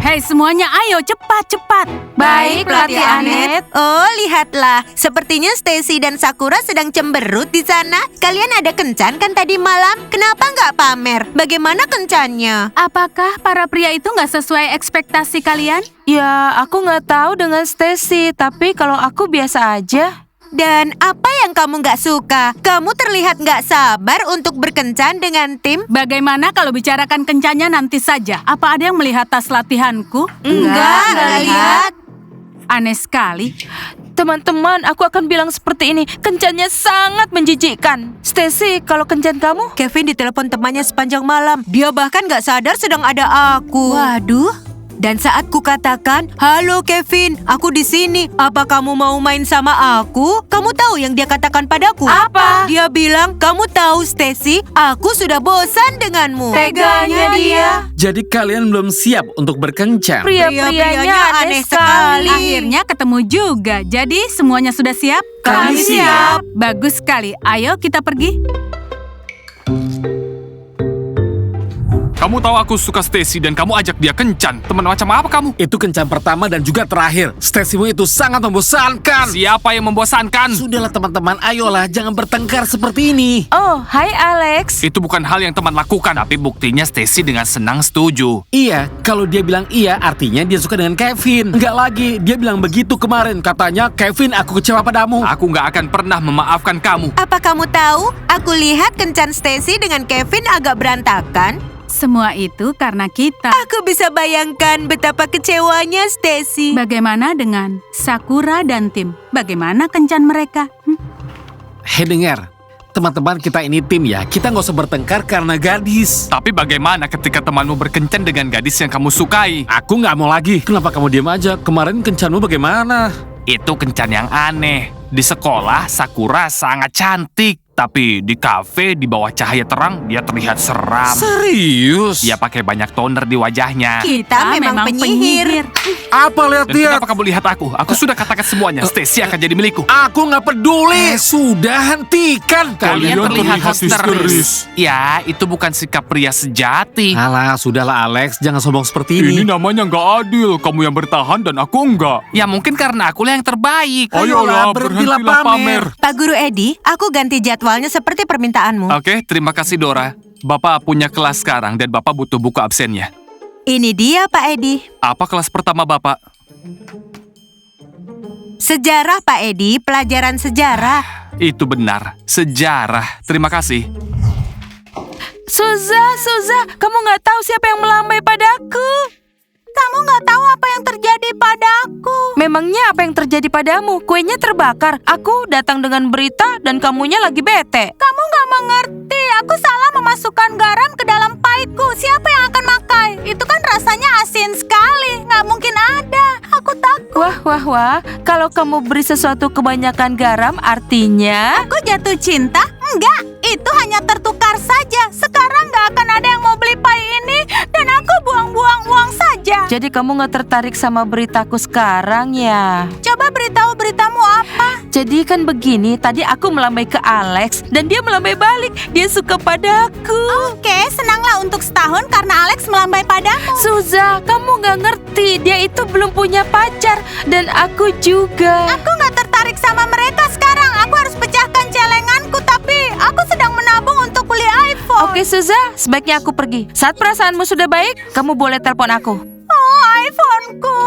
Hei semuanya, ayo cepat. Baik, pelatih Anet. Oh, lihatlah. Sepertinya Stacy dan Sakura sedang cemberut di sana. Kalian ada kencan kan tadi malam? Kenapa nggak pamer? Bagaimana kencannya? Apakah para pria itu nggak sesuai ekspektasi kalian? Ya, aku nggak tahu dengan Stacy, tapi kalau aku biasa aja. Dan apa yang kamu nggak suka? Kamu terlihat nggak sabar untuk berkencan dengan tim. Bagaimana kalau bicarakan kencannya nanti saja? Apa ada yang melihat tas latihanku? Nggak lihat. Aneh sekali. Teman-teman, aku akan bilang seperti ini. Kencannya sangat menjijikkan. Stacy, kalau kencan kamu? Kevin ditelepon temannya sepanjang malam. Dia bahkan nggak sadar sedang ada aku. Waduh. Dan saat ku katakan, "Halo Kevin, aku di sini. Apa kamu mau main sama aku?" Kamu tahu yang dia katakan padaku? Apa? Dia bilang, "Kamu tahu Stacy, aku sudah bosan denganmu." Teganya dia. Jadi kalian belum siap untuk berkencan? Pria-prianya aneh sekali. Akhirnya ketemu juga. Jadi semuanya sudah siap? Kami siap. Bagus sekali. Ayo kita pergi. Kamu tahu aku suka Stacy dan kamu ajak dia kencan. Teman macam apa kamu? Itu kencan pertama dan juga terakhir. Stacymu itu sangat membosankan. Siapa yang membosankan? Sudahlah teman-teman, ayolah jangan bertengkar seperti ini. Oh, hai Alex. Itu bukan hal yang teman lakukan, tapi buktinya Stacy dengan senang setuju. Iya, kalau dia bilang iya artinya dia suka dengan Kevin. Enggak lagi, dia bilang begitu kemarin. Katanya, Kevin aku kecewa padamu. Aku nggak akan pernah memaafkan kamu. Apa kamu tahu? Aku lihat kencan Stacy dengan Kevin agak berantakan. Semua itu karena kita. Aku bisa bayangkan betapa kecewanya Stacy. Bagaimana dengan Sakura dan tim? Bagaimana kencan mereka? Hei dengar, teman-teman kita ini tim ya. Kita nggak usah bertengkar karena gadis. Tapi bagaimana ketika temanmu berkencan dengan gadis yang kamu sukai? Aku nggak mau lagi. Kenapa kamu diam aja? Kemarin kencanmu bagaimana? Itu kencan yang aneh. Di sekolah, Sakura sangat cantik. Tapi di kafe, di bawah cahaya terang, dia terlihat seram. Serius? Dia pakai banyak toner di wajahnya. Kita memang penyihir. Apa Dan lihat-lihat? kenapa kamu lihat aku? Aku sudah katakan semuanya. Stacy akan jadi milikku. Aku nggak peduli. Sudah hentikan Kalian kalian. terlihat histeris. Ya, itu bukan sikap pria sejati. Alah, sudahlah Alex, jangan sombong seperti ini. namanya nggak adil. Kamu yang bertahan dan aku enggak. Ya mungkin karena akulah yang terbaik. Ayolah, berhentilah pamer. Pak Guru Edi, aku ganti jadwalnya seperti permintaanmu. Oke, terima kasih Dora. Bapak punya kelas sekarang dan Bapak butuh buku absennya. Ini dia Pak Edi. Apa kelas pertama Bapak? Sejarah Pak Edi, pelajaran sejarah. Itu benar, sejarah. Terima kasih. Suza, kamu nggak tahu siapa yang melambai padaku. Kamu nggak tahu apa yang terjadi padaku. Memangnya apa yang terjadi padamu? Kuenya terbakar. Aku datang dengan berita dan kamunya lagi bete. Kamu nggak mengerti. Aku salah memasukkan garam ke dalam paiku. Siapa yang akan makai? Itu kan rasanya asin sekali. Nggak mungkin ada. Aku takut. Wah. Kalau kamu beri sesuatu kebanyakan garam, artinya... Aku jatuh cinta? Enggak, itu hanya tertukar saja. Sekarang nggak akan ada yang mau beli pai ini. Dan aku buang-buang uang saja. Jadi kamu nggak tertarik sama beritaku sekarang ya? Coba beritahu beritamu apa? Jadi kan begini, tadi aku melambai ke Alex dan dia melambai balik. Dia suka padaku. Oke, senanglah untuk setahun karena Alex melambai padamu. Suza, kamu nggak ngerti. Dia itu belum punya pacar dan aku juga. Aku nggak tertarik sama mereka sekarang. Aku harus pecahkan celenganku, tapi aku sedang menabung untuk beli iPhone. Oke Suza, sebaiknya aku pergi. Saat perasaanmu sudah baik, kamu boleh telepon aku. Oh, iPhone-ku.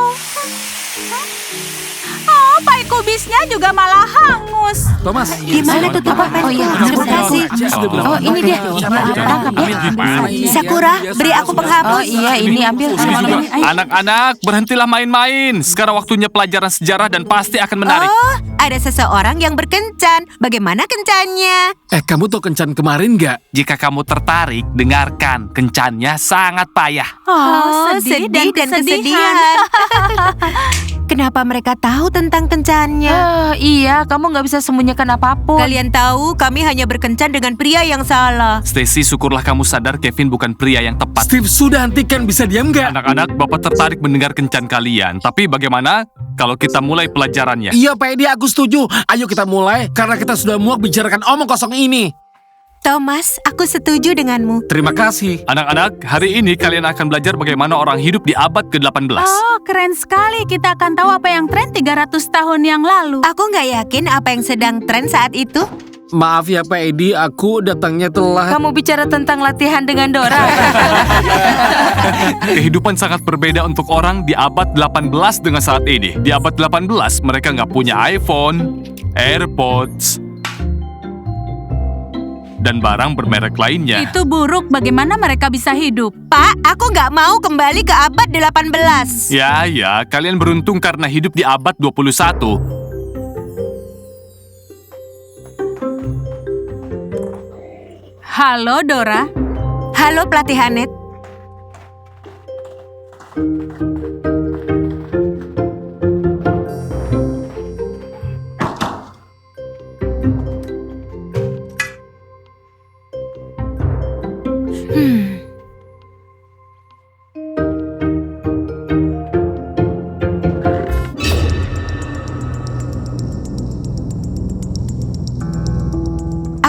Oh, pai kubisnya juga malah hangus. Thomas, Gimana tuh pulpen? Oh iya, terima kasih. Oh ini dia. Tangkap ya. Sakura, beri aku penghapus. Oh iya, ini ambil. Anak-anak, berhentilah main-main. Sekarang waktunya pelajaran sejarah dan pasti akan menarik. Oh, ada seseorang yang berkencan. Bagaimana kencannya? kamu tahu kencan kemarin nggak? Jika kamu tertarik, dengarkan. Kencannya sangat payah. Oh, sedih sedih dan kesedihan. Kenapa mereka tahu tentang kencannya? Iya, kamu nggak bisa sembunyikan apapun. Kalian tahu, kami hanya berkencan dengan pria yang salah. Stacy, syukurlah kamu sadar Kevin bukan pria yang tepat. Steve, sudah hentikan, bisa diam nggak? Anak-anak, Bapak tertarik mendengar kencan kalian. Tapi bagaimana kalau kita mulai pelajarannya? Iya Pak Edi, aku setuju. Ayo kita mulai, karena kita sudah muak bicarakan omong kosong ini. Thomas, aku setuju denganmu. Terima kasih. Anak-anak, hari ini kalian akan belajar bagaimana orang hidup di abad ke-18. Oh, keren sekali. Kita akan tahu apa yang tren 300 tahun yang lalu. Aku nggak yakin apa yang sedang tren saat itu. Maaf ya Pak Edi, aku datangnya telat. Kamu bicara tentang latihan dengan Dora. Kehidupan sangat berbeda untuk orang di abad 18 dengan saat ini. Di abad 18, mereka nggak punya iPhone, AirPods, dan barang bermerek lainnya. Itu buruk. Bagaimana mereka bisa hidup? Pak, aku nggak mau kembali ke abad 18. Ya, kalian beruntung karena hidup di abad 21. Halo, Dora. Halo pelatih Hanet.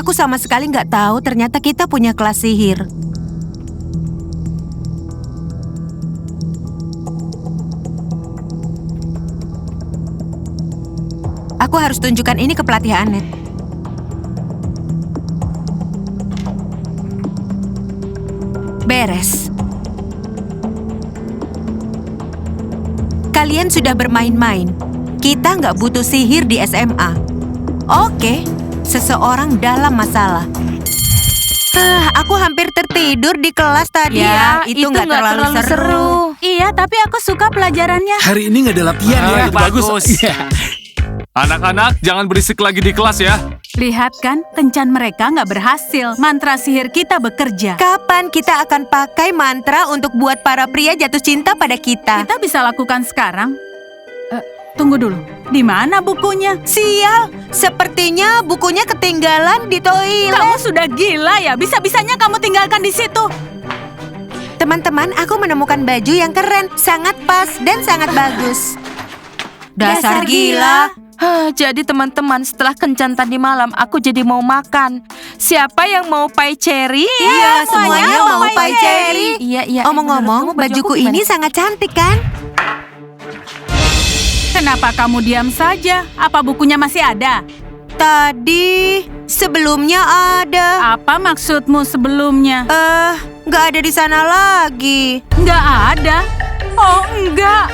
Aku sama sekali nggak tahu ternyata kita punya kelas sihir. Aku harus tunjukkan ini ke pelatih Anet. Beres. Kalian sudah bermain-main. Kita nggak butuh sihir di SMA. Oke. Seseorang dalam masalah. Aku hampir tertidur di kelas tadi ya. Itu nggak terlalu seru. Iya, tapi aku suka pelajarannya. Hari ini nggak ada latihan ya. Bagus. Iya. Anak-anak, jangan berisik lagi di kelas ya. Lihat kan, kencan mereka nggak berhasil. Mantra sihir kita bekerja. Kapan kita akan pakai mantra untuk buat para pria jatuh cinta pada kita? Kita bisa lakukan sekarang. Tunggu dulu. Di mana bukunya? Sial, sepertinya bukunya ketinggalan di toilet. Kamu sudah gila ya? Bisa-bisanya kamu tinggalkan di situ. Teman-teman, aku menemukan baju yang keren, sangat pas dan sangat bagus. Dasar gila. Jadi teman-teman, setelah kencan tadi malam, aku jadi mau makan. Siapa yang mau pie cherry? Iya, semuanya mau pie cherry. Iya. Omong-omong, bajuku ini sangat cantik kan? Kenapa kamu diam saja? Apa bukunya masih ada? Tadi, sebelumnya ada. Apa maksudmu sebelumnya? Nggak ada di sana lagi. Nggak ada? Oh, enggak.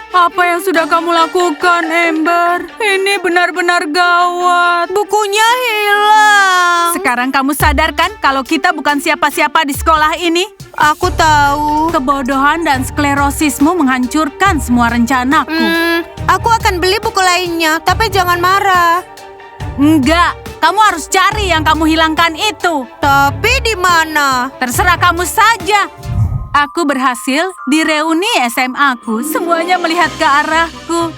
Apa yang sudah kamu lakukan, Amber? Ini benar-benar gawat. Bukunya hilang. Sekarang kamu sadar kan kalau kita bukan siapa-siapa di sekolah ini? Aku tahu. Kebodohan dan sklerosismu menghancurkan semua rencanaku. Aku akan beli buku lainnya, tapi jangan marah. Enggak, kamu harus cari yang kamu hilangkan itu. Tapi di mana? Terserah kamu saja. Aku berhasil di reuni SMA-ku. Semuanya melihat ke arahku.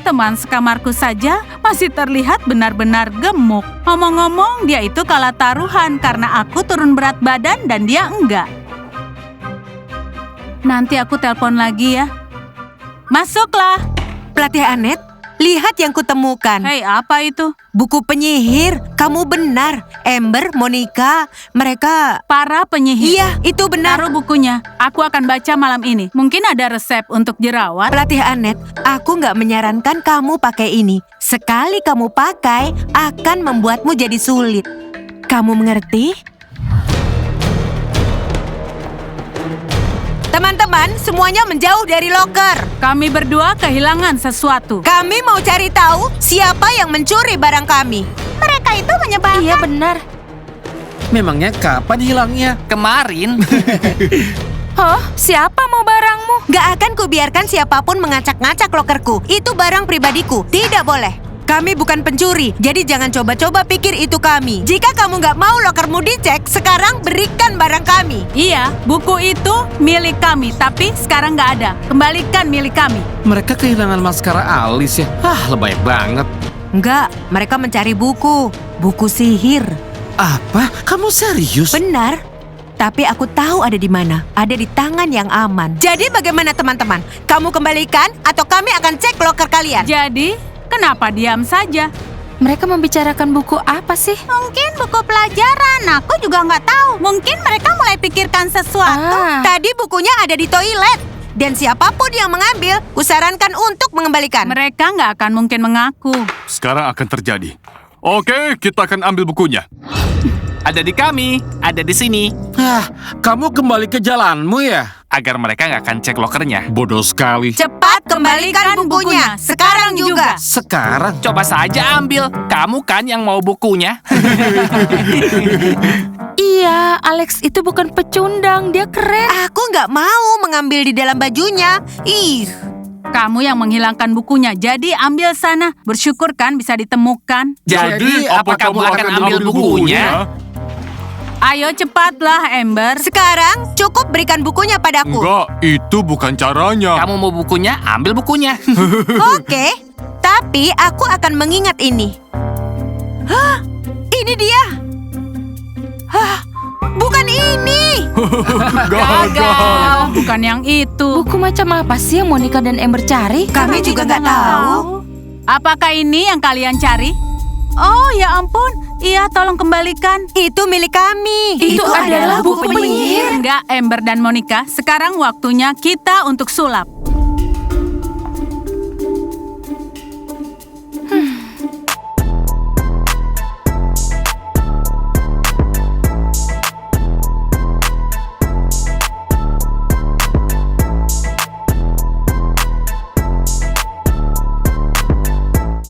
Teman sekamarku saja masih terlihat benar-benar gemuk. Ngomong-ngomong, dia itu kalah taruhan karena aku turun berat badan dan dia enggak. Nanti aku telepon lagi ya. Masuklah. Pelatih Anet, lihat yang kutemukan. Hei, apa itu? Buku penyihir. Kamu benar. Amber, Monica, mereka... Para penyihir. Iya, itu benar. Taruh bukunya. Aku akan baca malam ini. Mungkin ada resep untuk jerawat. Pelatih Anet, aku nggak menyarankan kamu pakai ini. Sekali kamu pakai, akan membuatmu jadi sulit. Kamu mengerti? Teman-teman, semuanya menjauh dari loker. Kami berdua kehilangan sesuatu. Kami mau cari tahu siapa yang mencuri barang kami. Mereka itu menyebalkan. Iya benar. Memangnya kapan hilangnya? Kemarin. Siapa mau barangmu? Gak akan kubiarkan siapapun mengacak-ngacak lokerku. Itu barang pribadiku. Tidak boleh. Kami bukan pencuri, jadi jangan coba-coba pikir itu kami. Jika kamu gak mau lokermu dicek, sekarang berikan barang kami. Iya, buku itu milik kami, tapi sekarang nggak ada. Kembalikan milik kami. Mereka kehilangan maskara alis ya. Lebay banget. Enggak, mereka mencari buku. Buku sihir. Apa? Kamu serius? Benar. Tapi aku tahu ada di mana. Ada di tangan yang aman. Jadi bagaimana teman-teman? Kamu kembalikan atau kami akan cek loker kalian? Jadi, kenapa diam saja? Mereka membicarakan buku apa sih? Mungkin buku pelajaran, aku juga nggak tahu. Mungkin mereka mulai pikirkan sesuatu. Tadi bukunya ada di toilet. Dan siapapun yang mengambil, kusarankan untuk mengembalikan. Mereka nggak akan mungkin mengaku. Sekarang akan terjadi. Oke, kita akan ambil bukunya. Ada di kami, ada di sini. Kamu kembali ke jalanmu ya? Agar mereka nggak akan cek lokernya. Bodoh sekali. Cepat kembalikan bukunya. Sekarang juga. Sekarang? Coba saja ambil. Kamu kan yang mau bukunya. Iya, Alex itu bukan pecundang, dia keren. Aku nggak mau mengambil di dalam bajunya. Ih. Kamu yang menghilangkan bukunya, jadi ambil sana. Bersyukur kan bisa ditemukan. Jadi, apa kamu akan ambil bukunya? Ayo cepatlah, Ember. Sekarang cukup berikan bukunya padaku. Enggak, itu bukan caranya. Kamu mau bukunya, ambil bukunya. Oke, tapi aku akan mengingat ini. Hah, ini dia. Hah, bukan ini. Gagal. Bukan yang itu. Buku macam apa sih yang Monica dan Amber cari? Kami juga nggak tahu. Apakah ini yang kalian cari? Oh, ya ampun. Iya, tolong kembalikan. Itu milik kami. Itu adalah buku penyihir. Enggak, Ember dan Monica. Sekarang waktunya kita untuk sulap.